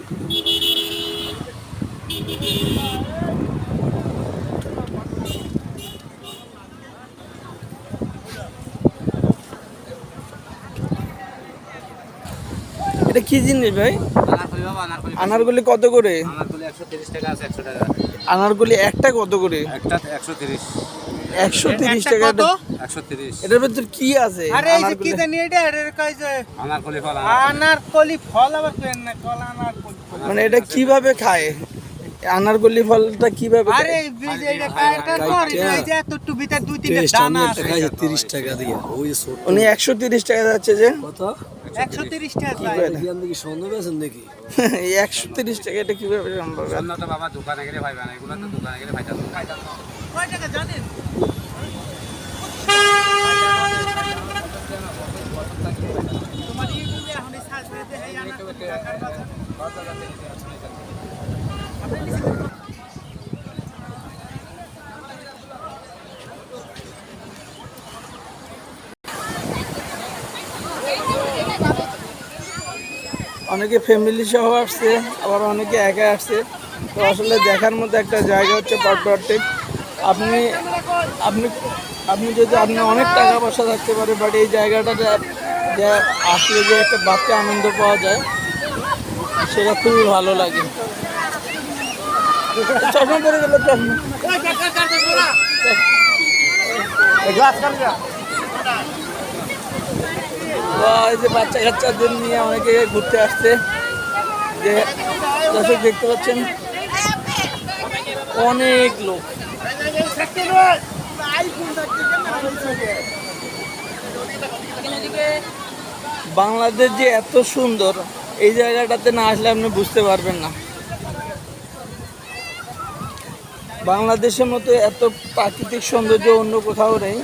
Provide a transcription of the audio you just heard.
এটা কি জিনিস ভাই? আনারকলি বাবা, আনারকলি। আনারকলি কত করে? আনারকলি 130 টাকা আছে, 100 টাকা। আনারকলি একটা কত করে? একটা 130। 130 টাকা। 130। এটার ভিতর কি আছে? আরে এই যে কি জানি এটা এর কই যে আনারকলি ফল। আনারকলি ফল আবার কেন না কলা আনারকলি ফল। মানে এটা কিভাবে খায়? আনারকলি ফলটা কিভাবে খায়? আরে এই বীজ এইটা কাটা কর এই যে এতটু ভিতর দুই তিনটা দানা আছে। 30 টাকা দিয়ে ওই ছোট উনি 130 টাকা যাচ্ছে যে। কত 130 টাকা কি চাই। কয় না? এখান থেকে সন্দেহ আছেন নাকি? এই 130 টাকা এটা কিভাবে সম্ভব? সন্ন্যটা বাবা দোকানে গেলে পাইবা না, এগুলো তো দোকানে গেলে পাইতা না। কয় টাকা জানেন? তোমার ইউটিউবে এখন এই সার্চ করে দেই এই আনারকলি টাকার বাজার। আপনি নিচে দেখুন। অনেকে ফ্যামিলি সহ আসছে, আবার অনেকে একা আসছে। তো আসলে দেখার মতো একটা জায়গা হচ্ছে পাটবারটেক। আপনি আপনি আপনি যদি আপনি অনেক টাকা পয়সা থাকতে পারে, বাট এই জায়গাটাতে যে আসলে যে একটা বাচ্চা আনন্দ পাওয়া যায় সেটা খুবই ভালো লাগে। চশমা পরে গেল, চশমা। বা এই যে বাচ্চা কাচ্চাদের নিয়ে অনেকে ঘুরতে আসছে, যে দর্শক দেখতে পাচ্ছেন অনেক লোক। বাংলাদেশ যে এত সুন্দর, এই জায়গাটাতে না আসলে আপনি বুঝতে পারবেন না। বাংলাদেশের মতো এত প্রাকৃতিক সৌন্দর্য অন্য কোথাও নেই।